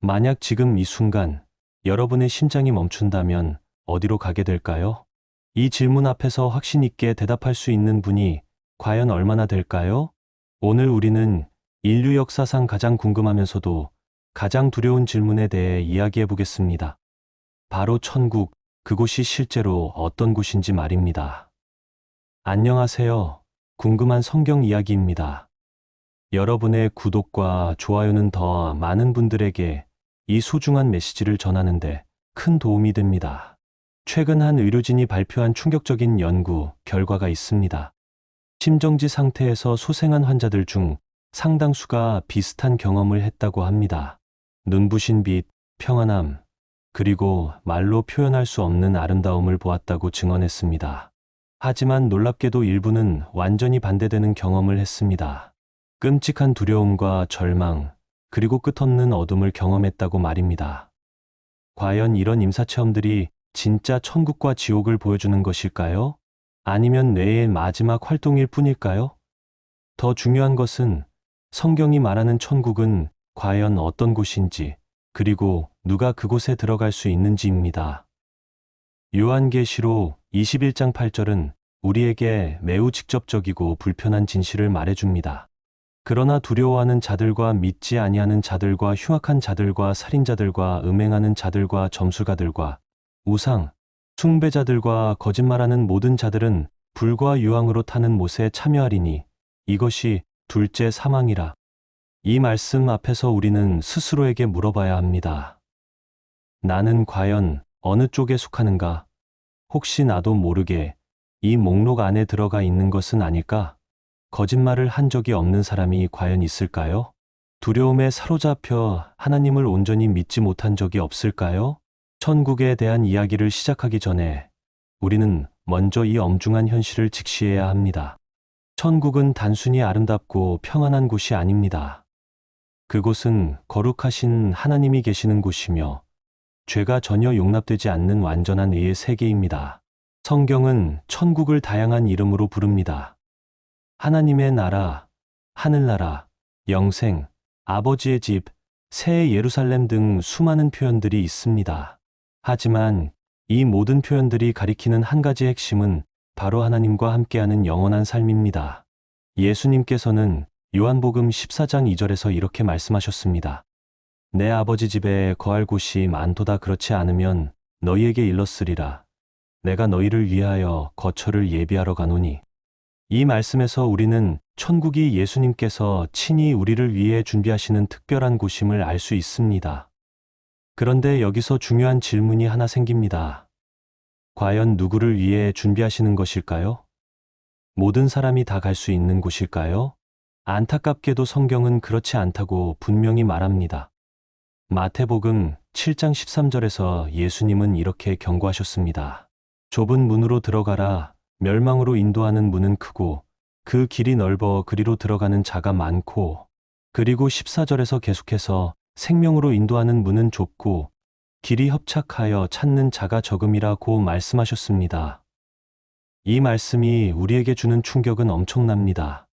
만약 지금 이 순간 여러분의 심장이 멈춘다면 어디로 가게 될까요? 이 질문 앞에서 확신 있게 대답할 수 있는 분이 과연 얼마나 될까요? 오늘 우리는 인류 역사상 가장 궁금하면서도 가장 두려운 질문에 대해 이야기해 보겠습니다. 바로 천국, 그곳이 실제로 어떤 곳인지 말입니다. 안녕하세요. 궁금한 성경 이야기입니다. 여러분의 구독과 좋아요는 더 많은 분들에게 이 소중한 메시지를 전하는데 큰 도움이 됩니다. 최근 한 의료진이 발표한 충격적인 연구 결과가 있습니다. 심정지 상태에서 소생한 환자들 중 상당수가 비슷한 경험을 했다고 합니다. 눈부신 빛, 평안함, 그리고 말로 표현할 수 없는 아름다움을 보았다고 증언했습니다. 하지만 놀랍게도 일부는 완전히 반대되는 경험을 했습니다. 끔찍한 두려움과 절망, 그리고 끝없는 어둠을 경험했다고 말입니다. 과연 이런 임사체험들이 진짜 천국과 지옥을 보여주는 것일까요? 아니면 뇌의 마지막 활동일 뿐일까요? 더 중요한 것은 성경이 말하는 천국은 과연 어떤 곳인지, 그리고 누가 그곳에 들어갈 수 있는지입니다. 요한계시록 21장 8절은 우리에게 매우 직접적이고 불편한 진실을 말해줍니다. 그러나 두려워하는 자들과 믿지 아니하는 자들과 흉악한 자들과 살인자들과 음행하는 자들과 점술가들과 우상, 숭배자들과 거짓말하는 모든 자들은 불과 유황으로 타는 못에 참여하리니 이것이 둘째 사망이라. 이 말씀 앞에서 우리는 스스로에게 물어봐야 합니다. 나는 과연 어느 쪽에 속하는가? 혹시 나도 모르게 이 목록 안에 들어가 있는 것은 아닐까? 거짓말을 한 적이 없는 사람이 과연 있을까요? 두려움에 사로잡혀 하나님을 온전히 믿지 못한 적이 없을까요? 천국에 대한 이야기를 시작하기 전에 우리는 먼저 이 엄중한 현실을 직시해야 합니다. 천국은 단순히 아름답고 평안한 곳이 아닙니다. 그곳은 거룩하신 하나님이 계시는 곳이며 죄가 전혀 용납되지 않는 완전한 의의 세계입니다. 성경은 천국을 다양한 이름으로 부릅니다. 하나님의 나라, 하늘나라, 영생, 아버지의 집, 새 예루살렘 등 수많은 표현들이 있습니다. 하지만 이 모든 표현들이 가리키는 한 가지 핵심은 바로 하나님과 함께하는 영원한 삶입니다. 예수님께서는 요한복음 14장 2절에서 이렇게 말씀하셨습니다. 내 아버지 집에 거할 곳이 많도다. 그렇지 않으면 너희에게 일렀으리라. 내가 너희를 위하여 거처를 예비하러 가노니. 이 말씀에서 우리는 천국이 예수님께서 친히 우리를 위해 준비하시는 특별한 곳임을 알 수 있습니다. 그런데 여기서 중요한 질문이 하나 생깁니다. 과연 누구를 위해 준비하시는 것일까요? 모든 사람이 다 갈 수 있는 곳일까요? 안타깝게도 성경은 그렇지 않다고 분명히 말합니다. 마태복음 7장 13절에서 예수님은 이렇게 경고하셨습니다. 좁은 문으로 들어가라. 멸망으로 인도하는 문은 크고 그 길이 넓어 그리로 들어가는 자가 많고, 그리고 14절에서 계속해서 생명으로 인도하는 문은 좁고 길이 협착하여 찾는 자가 적음이라고 말씀하셨습니다. 이 말씀이 우리에게 주는 충격은 엄청납니다.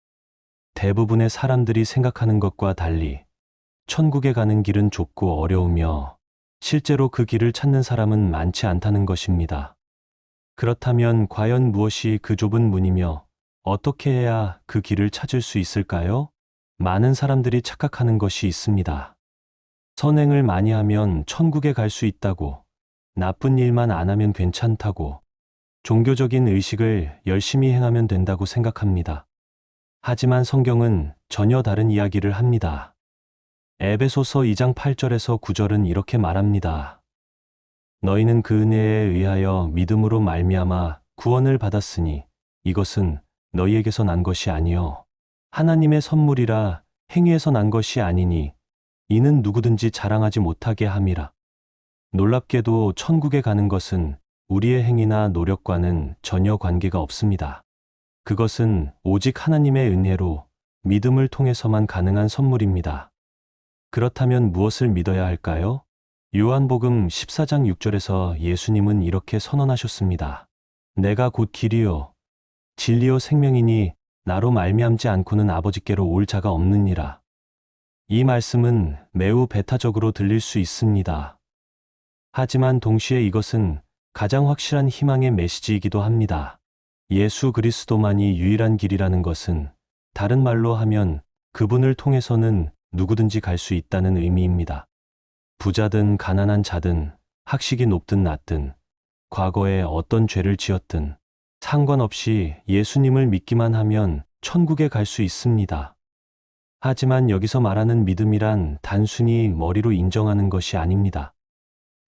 대부분의 사람들이 생각하는 것과 달리 천국에 가는 길은 좁고 어려우며 실제로 그 길을 찾는 사람은 많지 않다는 것입니다. 그렇다면 과연 무엇이 그 좁은 문이며 어떻게 해야 그 길을 찾을 수 있을까요? 많은 사람들이 착각하는 것이 있습니다. 선행을 많이 하면 천국에 갈 수 있다고, 나쁜 일만 안 하면 괜찮다고, 종교적인 의식을 열심히 행하면 된다고 생각합니다. 하지만 성경은 전혀 다른 이야기를 합니다. 에베소서 2장 8절에서 9절은 이렇게 말합니다. 너희는 그 은혜에 의하여 믿음으로 말미암아 구원을 받았으니 이것은 너희에게서 난 것이 아니요 하나님의 선물이라. 행위에서 난 것이 아니니 이는 누구든지 자랑하지 못하게 함이라. 놀랍게도 천국에 가는 것은 우리의 행위나 노력과는 전혀 관계가 없습니다. 그것은 오직 하나님의 은혜로 믿음을 통해서만 가능한 선물입니다. 그렇다면 무엇을 믿어야 할까요? 요한복음 14장 6절에서 예수님은 이렇게 선언하셨습니다. 내가 곧 길이요 진리요 생명이니 나로 말미암지 않고는 아버지께로 올 자가 없느니라. 이 말씀은 매우 배타적으로 들릴 수 있습니다. 하지만 동시에 이것은 가장 확실한 희망의 메시지이기도 합니다. 예수 그리스도만이 유일한 길이라는 것은 다른 말로 하면 그분을 통해서는 누구든지 갈 수 있다는 의미입니다. 부자든 가난한 자든 학식이 높든 낮든 과거에 어떤 죄를 지었든 상관없이 예수님을 믿기만 하면 천국에 갈 수 있습니다. 하지만 여기서 말하는 믿음이란 단순히 머리로 인정하는 것이 아닙니다.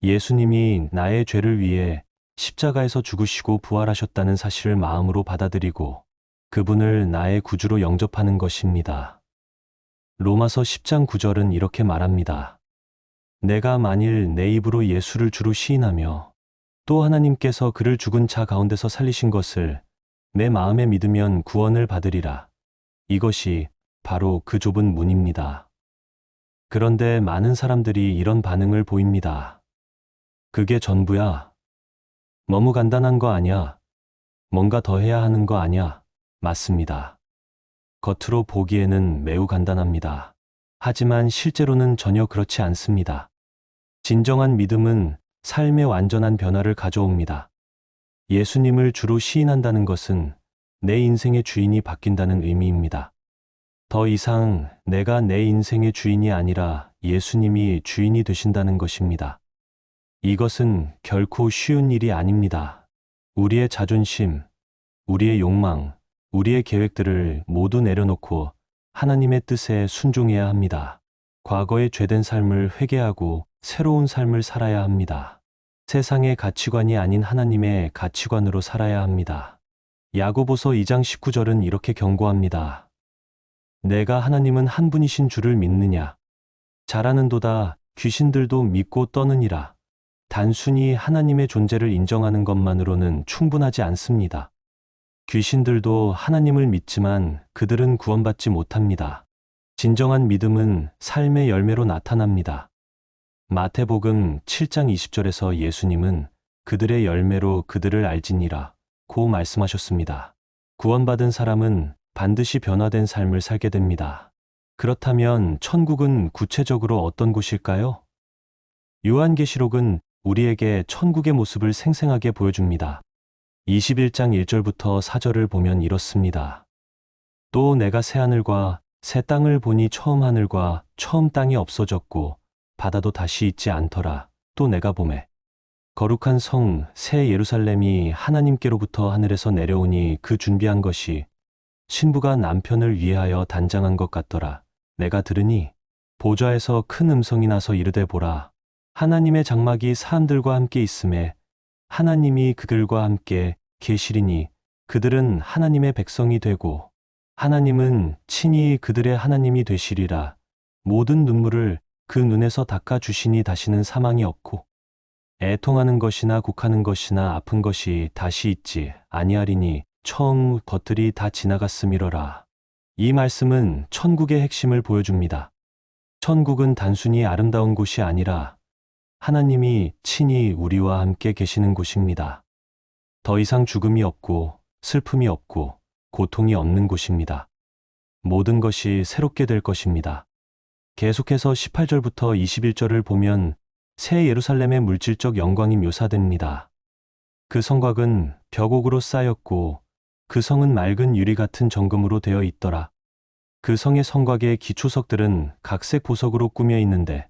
예수님이 나의 죄를 위해 십자가에서 죽으시고 부활하셨다는 사실을 마음으로 받아들이고 그분을 나의 구주로 영접하는 것입니다. 로마서 10장 9절은 이렇게 말합니다. 내가 만일 내 입으로 예수를 주로 시인하며 또 하나님께서 그를 죽은 자 가운데서 살리신 것을 내 마음에 믿으면 구원을 받으리라. 이것이 바로 그 좁은 문입니다. 그런데 많은 사람들이 이런 반응을 보입니다. 그게 전부야. 너무 간단한 거 아냐? 뭔가 더 해야 하는 거 아냐? 맞습니다. 겉으로 보기에는 매우 간단합니다. 하지만 실제로는 전혀 그렇지 않습니다. 진정한 믿음은 삶의 완전한 변화를 가져옵니다. 예수님을 주로 시인한다는 것은 내 인생의 주인이 바뀐다는 의미입니다. 더 이상 내가 내 인생의 주인이 아니라 예수님이 주인이 되신다는 것입니다. 이것은 결코 쉬운 일이 아닙니다. 우리의 자존심, 우리의 욕망, 우리의 계획들을 모두 내려놓고 하나님의 뜻에 순종해야 합니다. 과거의 죄된 삶을 회개하고 새로운 삶을 살아야 합니다. 세상의 가치관이 아닌 하나님의 가치관으로 살아야 합니다. 야고보서 2장 19절은 이렇게 경고합니다. 내가 하나님은 한 분이신 줄을 믿느냐? 잘하는도다 귀신들도 믿고 떠느니라. 단순히 하나님의 존재를 인정하는 것만으로는 충분하지 않습니다. 귀신들도 하나님을 믿지만 그들은 구원받지 못합니다. 진정한 믿음은 삶의 열매로 나타납니다. 마태복음 7장 20절에서 예수님은 그들의 열매로 그들을 알지니라 고 말씀하셨습니다. 구원받은 사람은 반드시 변화된 삶을 살게 됩니다. 그렇다면 천국은 구체적으로 어떤 곳일까요? 요한계시록은 우리에게 천국의 모습을 생생하게 보여줍니다. 21장 1절부터 4절을 보면 이렇습니다. 또 내가 새 하늘과 새 땅을 보니 처음 하늘과 처음 땅이 없어졌고 바다도 다시 있지 않더라. 또 내가 보매 거룩한 성 새 예루살렘이 하나님께로부터 하늘에서 내려오니 그 준비한 것이 신부가 남편을 위하여 단장한 것 같더라. 내가 들으니 보좌에서 큰 음성이 나서 이르되 보라. 하나님의 장막이 사람들과 함께 있음에 하나님이 그들과 함께 계시리니 그들은 하나님의 백성이 되고 하나님은 친히 그들의 하나님이 되시리라. 모든 눈물을 그 눈에서 닦아주시니 다시는 사망이 없고 애통하는 것이나 곡하는 것이나 아픈 것이 다시 있지 아니하리니 처음 것들이 다 지나갔음이러라. 이 말씀은 천국의 핵심을 보여줍니다. 천국은 단순히 아름다운 곳이 아니라 하나님이 친히 우리와 함께 계시는 곳입니다. 더 이상 죽음이 없고 슬픔이 없고 고통이 없는 곳입니다. 모든 것이 새롭게 될 것입니다. 계속해서 18절부터 21절을 보면 새 예루살렘의 물질적 영광이 묘사됩니다. 그 성곽은 벽옥으로 쌓였고 그 성은 맑은 유리 같은 정금으로 되어 있더라. 그 성의 성곽의 기초석들은 각색 보석으로 꾸며 있는데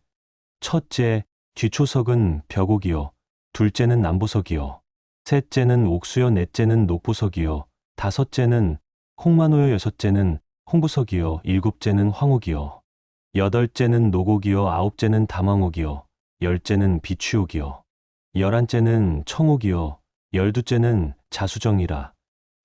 첫째 뒤초석은 벽옥이요 둘째는 남보석이요 셋째는 옥수요 넷째는 녹보석이요 다섯째는 홍마노요 여섯째는 홍보석이요 일곱째는 황옥이요 여덟째는 노곡이요 아홉째는 담황옥이요 열째는 비취옥이요 열한째는 청옥이요 열두째는 자수정이라.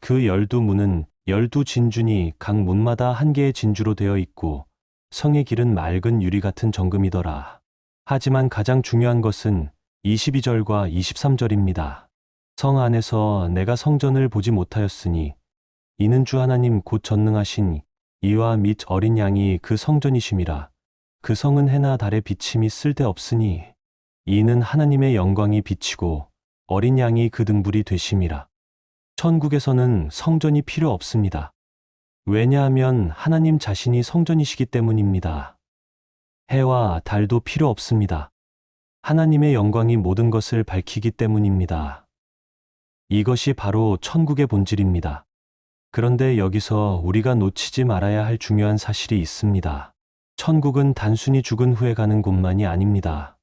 그 12문은 12진주니 각 문마다 한 개의 진주로 되어 있고 성의 길은 맑은 유리 같은 정금이더라. 하지만 가장 중요한 것은 22절과 23절입니다. 성 안에서 내가 성전을 보지 못하였으니 이는 주 하나님 곧 전능하신 이와 및 어린 양이 그 성전이심이라. 그 성은 해나 달의 비침이 쓸데없으니 이는 하나님의 영광이 비치고 어린 양이 그 등불이 되심이라. 천국에서는 성전이 필요 없습니다. 왜냐하면 하나님 자신이 성전이시기 때문입니다. 해와 달도 필요 없습니다. 하나님의 영광이 모든 것을 밝히기 때문입니다. 이것이 바로 천국의 본질입니다. 그런데 여기서 우리가 놓치지 말아야 할 중요한 사실이 있습니다. 천국은 단순히 죽은 후에 가는 곳만이 아닙니다.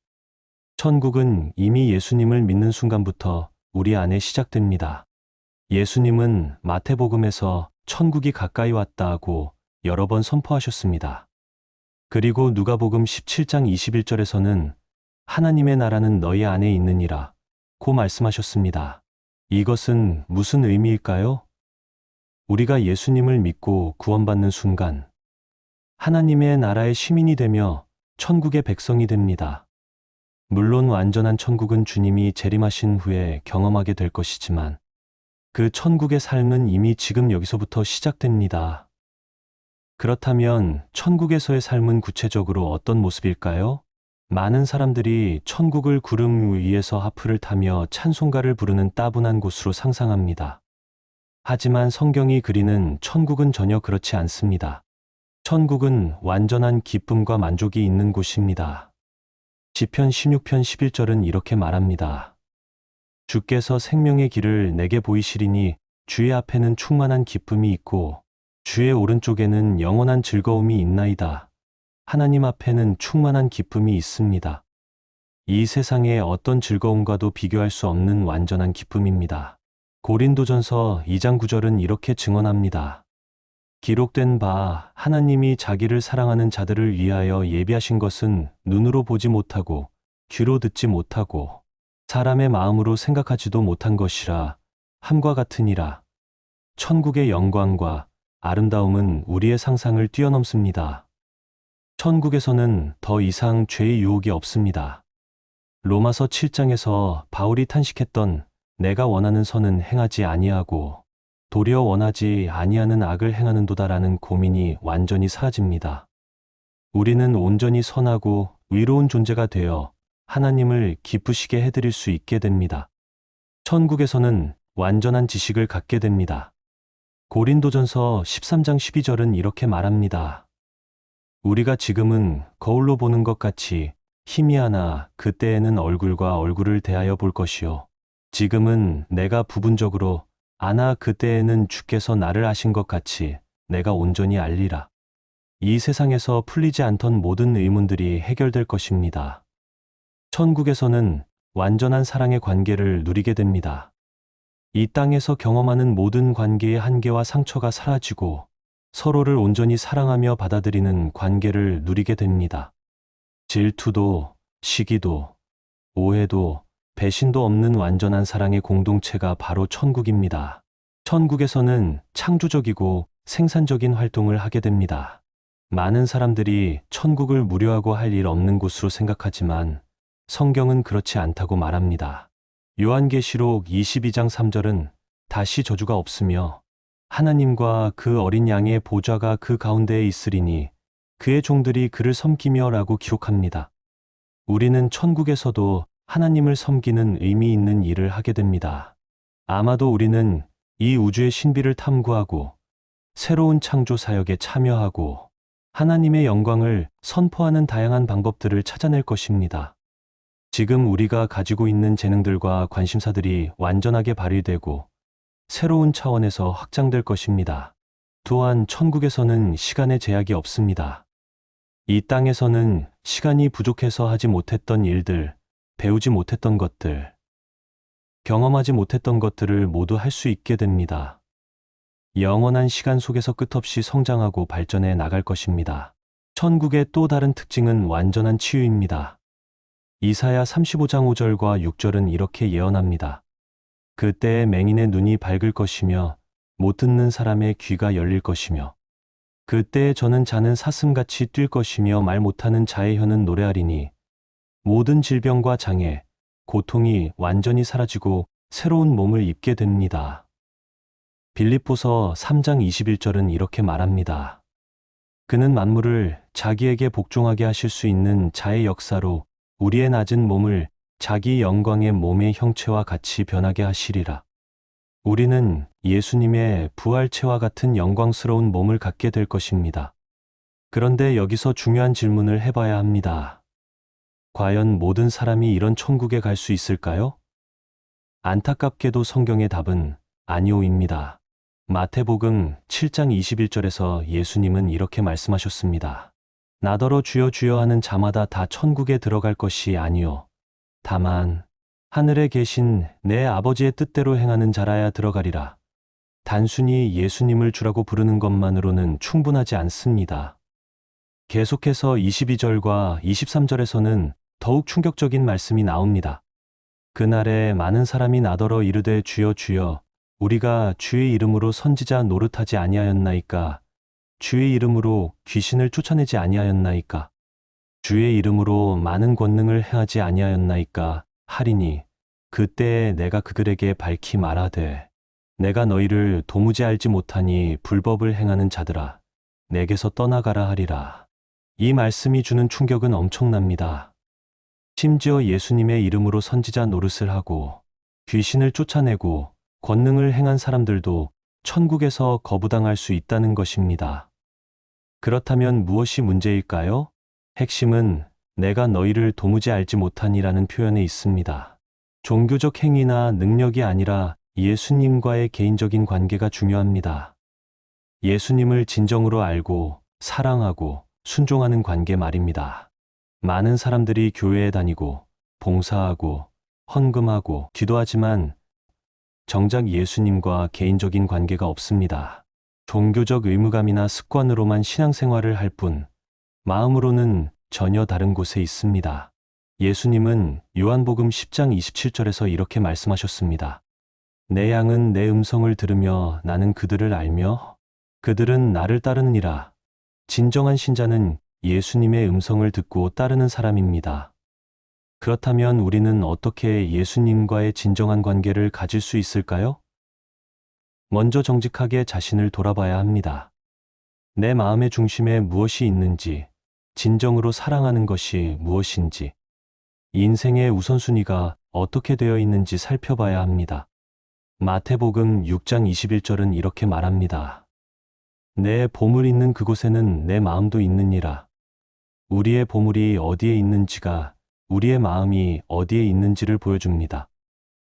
천국은 이미 예수님을 믿는 순간부터 우리 안에 시작됩니다. 예수님은 마태복음에서 천국이 가까이 왔다고 여러 번 선포하셨습니다. 그리고 누가복음 17장 21절에서는 하나님의 나라는 너희 안에 있느니라 고 말씀하셨습니다. 이것은 무슨 의미일까요? 우리가 예수님을 믿고 구원받는 순간 하나님의 나라의 시민이 되며 천국의 백성이 됩니다. 물론 완전한 천국은 주님이 재림하신 후에 경험하게 될 것이지만 그 천국의 삶은 이미 지금 여기서부터 시작됩니다. 그렇다면 천국에서의 삶은 구체적으로 어떤 모습일까요? 많은 사람들이 천국을 구름 위에서 하프를 타며 찬송가를 부르는 따분한 곳으로 상상합니다. 하지만 성경이 그리는 천국은 전혀 그렇지 않습니다. 천국은 완전한 기쁨과 만족이 있는 곳입니다. 시편 16편 11절은 이렇게 말합니다. 주께서 생명의 길을 내게 보이시리니 주의 앞에는 충만한 기쁨이 있고 주의 오른쪽에는 영원한 즐거움이 있나이다. 하나님 앞에는 충만한 기쁨이 있습니다. 이 세상의 어떤 즐거움과도 비교할 수 없는 완전한 기쁨입니다. 고린도전서 2장 9절은 이렇게 증언합니다. 기록된 바 하나님이 자기를 사랑하는 자들을 위하여 예비하신 것은 눈으로 보지 못하고 귀로 듣지 못하고 사람의 마음으로 생각하지도 못한 것이라 함과 같으니라. 천국의 영광과 아름다움은 우리의 상상을 뛰어넘습니다. 천국에서는 더 이상 죄의 유혹이 없습니다. 로마서 7장에서 바울이 탄식했던 내가 원하는 선은 행하지 아니하고 도리어 원하지 아니하는 악을 행하는도다라는 고민이 완전히 사라집니다. 우리는 온전히 선하고 의로운 존재가 되어 하나님을 기쁘시게 해드릴 수 있게 됩니다. 천국에서는 완전한 지식을 갖게 됩니다. 고린도전서 13장 12절은 이렇게 말합니다. 우리가 지금은 거울로 보는 것 같이 희미하나 그때에는 얼굴과 얼굴을 대하여 볼 것이요. 지금은 내가 부분적으로 아나 그때에는 주께서 나를 아신 것 같이 내가 온전히 알리라. 이 세상에서 풀리지 않던 모든 의문들이 해결될 것입니다. 천국에서는 완전한 사랑의 관계를 누리게 됩니다. 이 땅에서 경험하는 모든 관계의 한계와 상처가 사라지고 서로를 온전히 사랑하며 받아들이는 관계를 누리게 됩니다. 질투도, 시기도, 오해도, 배신도 없는 완전한 사랑의 공동체가 바로 천국입니다. 천국에서는 창조적이고 생산적인 활동을 하게 됩니다. 많은 사람들이 천국을 무료하고 할 일 없는 곳으로 생각하지만 성경은 그렇지 않다고 말합니다. 요한계시록 22장 3절은 다시 저주가 없으며 하나님과 그 어린 양의 보좌가 그 가운데에 있으리니 그의 종들이 그를 섬기며 라고 기록합니다. 우리는 천국에서도 하나님을 섬기는 의미 있는 일을 하게 됩니다. 아마도 우리는 이 우주의 신비를 탐구하고 새로운 창조 사역에 참여하고 하나님의 영광을 선포하는 다양한 방법들을 찾아낼 것입니다. 지금 우리가 가지고 있는 재능들과 관심사들이 완전하게 발휘되고 새로운 차원에서 확장될 것입니다. 또한 천국에서는 시간의 제약이 없습니다. 이 땅에서는 시간이 부족해서 하지 못했던 일들, 배우지 못했던 것들, 경험하지 못했던 것들을 모두 할 수 있게 됩니다. 영원한 시간 속에서 끝없이 성장하고 발전해 나갈 것입니다. 천국의 또 다른 특징은 완전한 치유입니다. 이사야 35장 5절과 6절은 이렇게 예언합니다. 그때에 맹인의 눈이 밝을 것이며 못 듣는 사람의 귀가 열릴 것이며 그때에 저는 자는 사슴같이 뛸 것이며 말 못하는 자의 혀는 노래하리니 모든 질병과 장애, 고통이 완전히 사라지고 새로운 몸을 입게 됩니다. 빌립보서 3장 21절은 이렇게 말합니다. 그는 만물을 자기에게 복종하게 하실 수 있는 자의 역사로 우리의 낮은 몸을 자기 영광의 몸의 형체와 같이 변하게 하시리라. 우리는 예수님의 부활체와 같은 영광스러운 몸을 갖게 될 것입니다. 그런데 여기서 중요한 질문을 해봐야 합니다. 과연 모든 사람이 이런 천국에 갈 수 있을까요? 안타깝게도 성경의 답은 아니오입니다. 마태복음 7장 21절에서 예수님은 이렇게 말씀하셨습니다. 나더러 주여 주여 하는 자마다 다 천국에 들어갈 것이 아니요 다만 하늘에 계신 내 아버지의 뜻대로 행하는 자라야 들어가리라. 단순히 예수님을 주라고 부르는 것만으로는 충분하지 않습니다. 계속해서 22절과 23절에서는 더욱 충격적인 말씀이 나옵니다. 그날에 많은 사람이 나더러 이르되 주여 주여 우리가 주의 이름으로 선지자 노릇하지 아니하였나이까 주의 이름으로 귀신을 쫓아내지 아니하였나이까 주의 이름으로 많은 권능을 행하지 아니하였나이까 하리니 그때에 내가 그들에게 밝히 말하되 내가 너희를 도무지 알지 못하니 불법을 행하는 자들아 내게서 떠나가라 하리라. 이 말씀이 주는 충격은 엄청납니다. 심지어 예수님의 이름으로 선지자 노릇을 하고 귀신을 쫓아내고 권능을 행한 사람들도 천국에서 거부당할 수 있다는 것입니다. 그렇다면 무엇이 문제일까요? 핵심은 내가 너희를 도무지 알지 못하니라는 표현에 있습니다. 종교적 행위나 능력이 아니라 예수님과의 개인적인 관계가 중요합니다. 예수님을 진정으로 알고 사랑하고 순종하는 관계 말입니다. 많은 사람들이 교회에 다니고 봉사하고 헌금하고 기도하지만 정작 예수님과 개인적인 관계가 없습니다. 종교적 의무감이나 습관으로만 신앙생활을 할 뿐 마음으로는 전혀 다른 곳에 있습니다. 예수님은 요한복음 10장 27절에서 이렇게 말씀하셨습니다. 내 양은 내 음성을 들으며 나는 그들을 알며 그들은 나를 따르느니라. 진정한 신자는 예수님의 음성을 듣고 따르는 사람입니다. 그렇다면 우리는 어떻게 예수님과의 진정한 관계를 가질 수 있을까요? 먼저 정직하게 자신을 돌아봐야 합니다. 내 마음의 중심에 무엇이 있는지, 진정으로 사랑하는 것이 무엇인지, 인생의 우선순위가 어떻게 되어 있는지 살펴봐야 합니다. 마태복음 6장 21절은 이렇게 말합니다. 내 보물 있는 그곳에는 내 마음도 있느니라. 우리의 보물이 어디에 있는지가 우리의 마음이 어디에 있는지를 보여줍니다.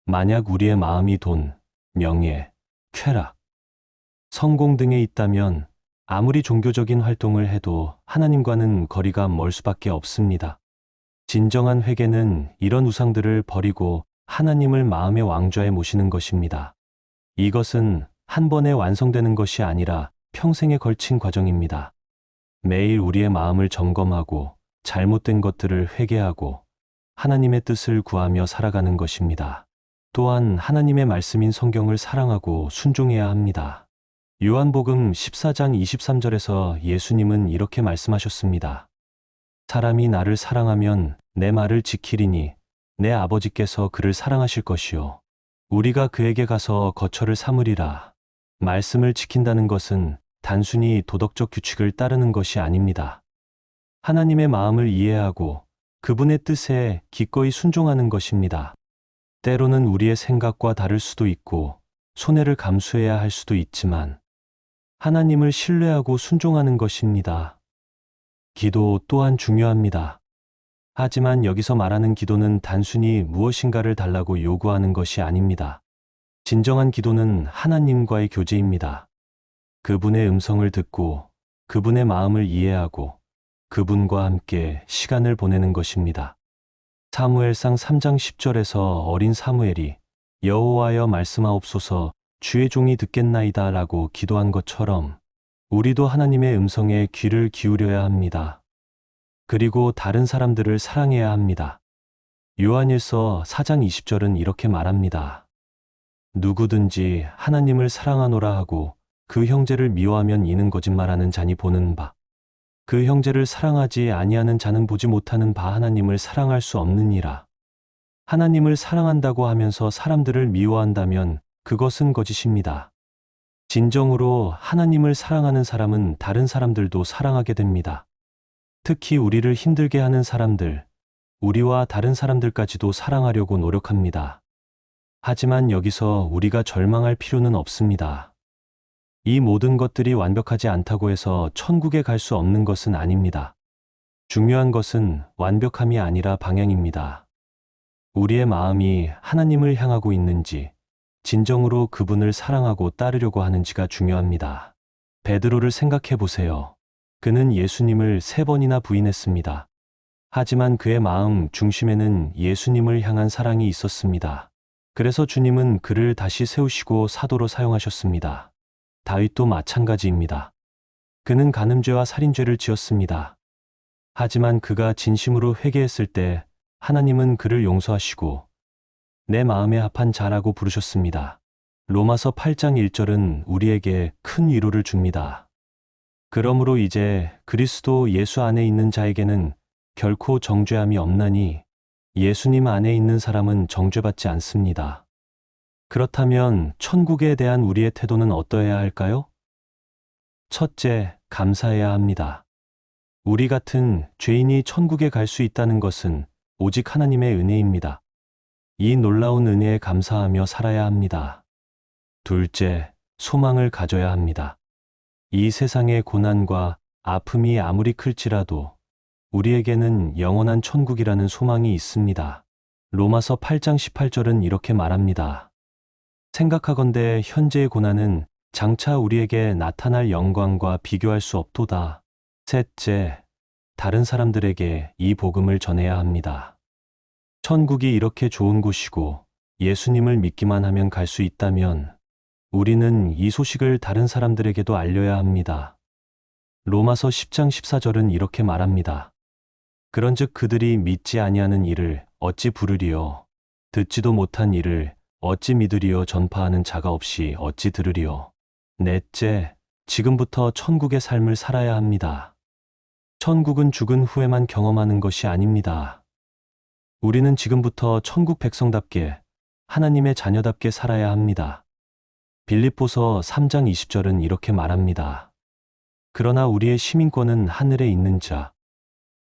만약 우리의 마음이 돈, 명예, 쾌락, 성공 등에 있다면 아무리 종교적인 활동을 해도 하나님과는 거리가 멀 수밖에 없습니다. 진정한 회개는 이런 우상들을 버리고 하나님을 마음의 왕좌에 모시는 것입니다. 이것은 한 번에 완성되는 것이 아니라 평생에 걸친 과정입니다. 매일 우리의 마음을 점검하고 잘못된 것들을 회개하고 하나님의 뜻을 구하며 살아가는 것입니다. 또한 하나님의 말씀인 성경을 사랑하고 순종해야 합니다. 요한복음 14장 23절에서 예수님은 이렇게 말씀하셨습니다. 사람이 나를 사랑하면 내 말을 지키리니 내 아버지께서 그를 사랑하실 것이요 우리가 그에게 가서 거처를 삼으리라. 말씀을 지킨다는 것은 단순히 도덕적 규칙을 따르는 것이 아닙니다. 하나님의 마음을 이해하고 그분의 뜻에 기꺼이 순종하는 것입니다. 때로는 우리의 생각과 다를 수도 있고 손해를 감수해야 할 수도 있지만 하나님을 신뢰하고 순종하는 것입니다. 기도 또한 중요합니다. 하지만 여기서 말하는 기도는 단순히 무엇인가를 달라고 요구하는 것이 아닙니다. 진정한 기도는 하나님과의 교제입니다. 그분의 음성을 듣고 그분의 마음을 이해하고 그분과 함께 시간을 보내는 것입니다. 사무엘상 3장 10절에서 어린 사무엘이 여호와여 말씀하옵소서 주의 종이 듣겠나이다 라고 기도한 것처럼 우리도 하나님의 음성에 귀를 기울여야 합니다. 그리고 다른 사람들을 사랑해야 합니다. 요한일서 4장 20절은 이렇게 말합니다. 누구든지 하나님을 사랑하노라 하고 그 형제를 미워하면 이는 거짓말하는 자니 보는 바. 그 형제를 사랑하지 아니하는 자는 보지 못하는 바 하나님을 사랑할 수 없느니라. 하나님을 사랑한다고 하면서 사람들을 미워한다면 그것은 거짓입니다. 진정으로 하나님을 사랑하는 사람은 다른 사람들도 사랑하게 됩니다. 특히 우리를 힘들게 하는 사람들, 우리와 다른 사람들까지도 사랑하려고 노력합니다. 하지만 여기서 우리가 절망할 필요는 없습니다. 이 모든 것들이 완벽하지 않다고 해서 천국에 갈 수 없는 것은 아닙니다. 중요한 것은 완벽함이 아니라 방향입니다. 우리의 마음이 하나님을 향하고 있는지, 진정으로 그분을 사랑하고 따르려고 하는지가 중요합니다. 베드로를 생각해 보세요. 그는 예수님을 3번이나 부인했습니다. 하지만 그의 마음 중심에는 예수님을 향한 사랑이 있었습니다. 그래서 주님은 그를 다시 세우시고 사도로 사용하셨습니다. 다윗도 마찬가지입니다. 그는 간음죄와 살인죄를 지었습니다. 하지만 그가 진심으로 회개했을 때 하나님은 그를 용서하시고 내 마음에 합한 자라고 부르셨습니다. 로마서 8장 1절은 우리에게 큰 위로를 줍니다. 그러므로 이제 그리스도 예수 안에 있는 자에게는 결코 정죄함이 없나니 예수님 안에 있는 사람은 정죄받지 않습니다. 그렇다면 천국에 대한 우리의 태도는 어떠해야 할까요? 첫째, 감사해야 합니다. 우리 같은 죄인이 천국에 갈 수 있다는 것은 오직 하나님의 은혜입니다. 이 놀라운 은혜에 감사하며 살아야 합니다. 둘째, 소망을 가져야 합니다. 이 세상의 고난과 아픔이 아무리 클지라도 우리에게는 영원한 천국이라는 소망이 있습니다. 로마서 8장 18절은 이렇게 말합니다. 생각하건대 현재의 고난은 장차 우리에게 나타날 영광과 비교할 수 없도다. 셋째, 다른 사람들에게 이 복음을 전해야 합니다. 천국이 이렇게 좋은 곳이고 예수님을 믿기만 하면 갈 수 있다면 우리는 이 소식을 다른 사람들에게도 알려야 합니다. 로마서 10장 14절은 이렇게 말합니다. 그런즉 그들이 믿지 아니하는 일을 어찌 부르리요? 듣지도 못한 일을 어찌 믿으리요? 전파하는 자가 없이 어찌 들으리요? 넷째, 지금부터 천국의 삶을 살아야 합니다. 천국은 죽은 후에만 경험하는 것이 아닙니다. 우리는 지금부터 천국 백성답게 하나님의 자녀답게 살아야 합니다. 빌립보서 3장 20절은 이렇게 말합니다. 그러나 우리의 시민권은 하늘에 있는 자.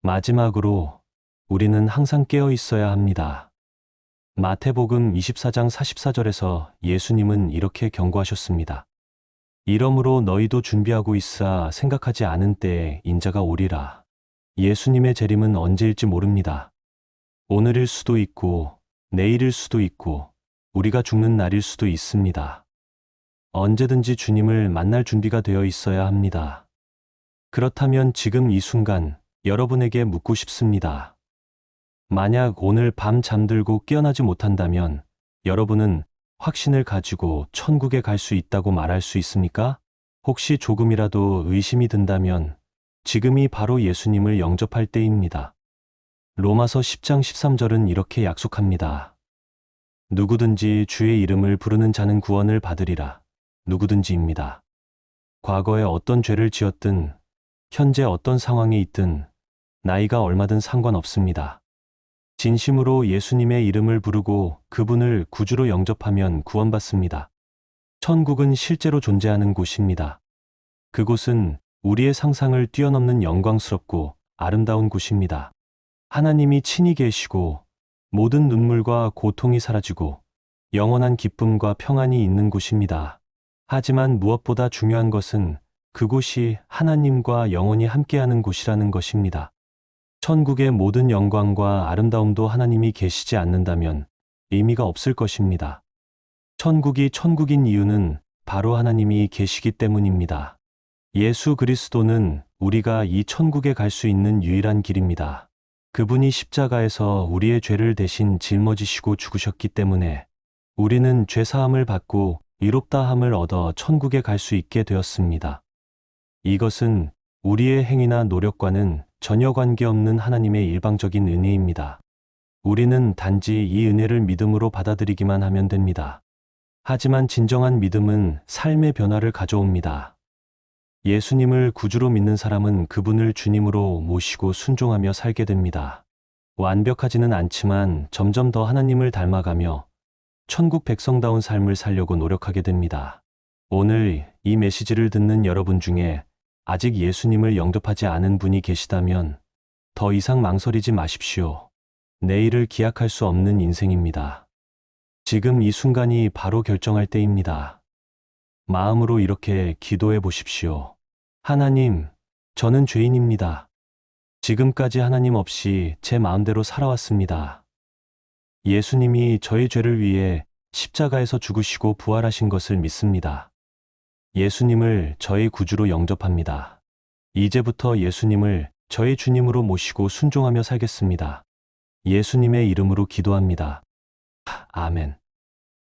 마지막으로 우리는 항상 깨어 있어야 합니다. 마태복음 24장 44절에서 예수님은 이렇게 경고하셨습니다. 이러므로 너희도 준비하고 있으라 생각하지 않은 때에 인자가 오리라. 예수님의 재림은 언제일지 모릅니다. 오늘일 수도 있고 내일일 수도 있고 우리가 죽는 날일 수도 있습니다. 언제든지 주님을 만날 준비가 되어 있어야 합니다. 그렇다면 지금 이 순간 여러분에게 묻고 싶습니다. 만약 오늘 밤 잠들고 깨어나지 못한다면 여러분은 확신을 가지고 천국에 갈 수 있다고 말할 수 있습니까? 혹시 조금이라도 의심이 든다면 지금이 바로 예수님을 영접할 때입니다. 로마서 10장 13절은 이렇게 약속합니다. 누구든지 주의 이름을 부르는 자는 구원을 받으리라. 누구든지입니다. 과거에 어떤 죄를 지었든 현재 어떤 상황에 있든 나이가 얼마든 상관없습니다. 진심으로 예수님의 이름을 부르고 그분을 구주로 영접하면 구원받습니다. 천국은 실제로 존재하는 곳입니다. 그곳은 우리의 상상을 뛰어넘는 영광스럽고 아름다운 곳입니다. 하나님이 친히 계시고 모든 눈물과 고통이 사라지고 영원한 기쁨과 평안이 있는 곳입니다. 하지만 무엇보다 중요한 것은 그곳이 하나님과 영원히 함께하는 곳이라는 것입니다. 천국의 모든 영광과 아름다움도 하나님이 계시지 않는다면 의미가 없을 것입니다. 천국이 천국인 이유는 바로 하나님이 계시기 때문입니다. 예수 그리스도는 우리가 이 천국에 갈 수 있는 유일한 길입니다. 그분이 십자가에서 우리의 죄를 대신 짊어지시고 죽으셨기 때문에 우리는 죄사함을 받고 의롭다함을 얻어 천국에 갈 수 있게 되었습니다. 이것은 우리의 행위나 노력과는 전혀 관계없는 하나님의 일방적인 은혜입니다. 우리는 단지 이 은혜를 믿음으로 받아들이기만 하면 됩니다. 하지만 진정한 믿음은 삶의 변화를 가져옵니다. 예수님을 구주로 믿는 사람은 그분을 주님으로 모시고 순종하며 살게 됩니다. 완벽하지는 않지만 점점 더 하나님을 닮아가며 천국 백성다운 삶을 살려고 노력하게 됩니다. 오늘 이 메시지를 듣는 여러분 중에 아직 예수님을 영접하지 않은 분이 계시다면 더 이상 망설이지 마십시오. 내일을 기약할 수 없는 인생입니다. 지금 이 순간이 바로 결정할 때입니다. 마음으로 이렇게 기도해 보십시오. 하나님, 저는 죄인입니다. 지금까지 하나님 없이 제 마음대로 살아왔습니다. 예수님이 저의 죄를 위해 십자가에서 죽으시고 부활하신 것을 믿습니다. 예수님을 저의 구주로 영접합니다. 이제부터 예수님을 저의 주님으로 모시고 순종하며 살겠습니다. 예수님의 이름으로 기도합니다. 아멘.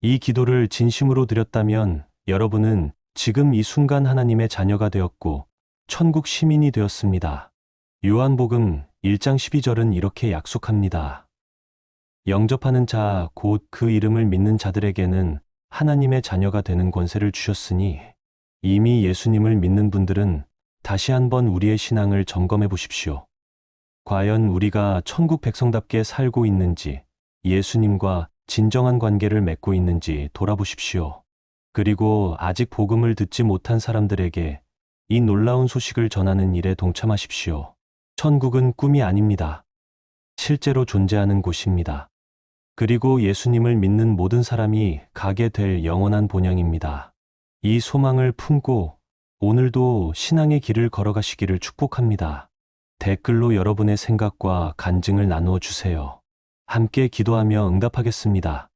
이 기도를 진심으로 드렸다면 여러분은 지금 이 순간 하나님의 자녀가 되었고 천국 시민이 되었습니다. 요한복음 1장 12절은 이렇게 약속합니다. 영접하는 자, 곧 그 이름을 믿는 자들에게는 하나님의 자녀가 되는 권세를 주셨으니 이미 예수님을 믿는 분들은 다시 한번 우리의 신앙을 점검해 보십시오. 과연 우리가 천국 백성답게 살고 있는지, 예수님과 진정한 관계를 맺고 있는지 돌아보십시오. 그리고 아직 복음을 듣지 못한 사람들에게 이 놀라운 소식을 전하는 일에 동참하십시오. 천국은 꿈이 아닙니다. 실제로 존재하는 곳입니다. 그리고 예수님을 믿는 모든 사람이 가게 될 영원한 본향입니다. 이 소망을 품고 오늘도 신앙의 길을 걸어가시기를 축복합니다. 댓글로 여러분의 생각과 간증을 나누어 주세요. 함께 기도하며 응답하겠습니다.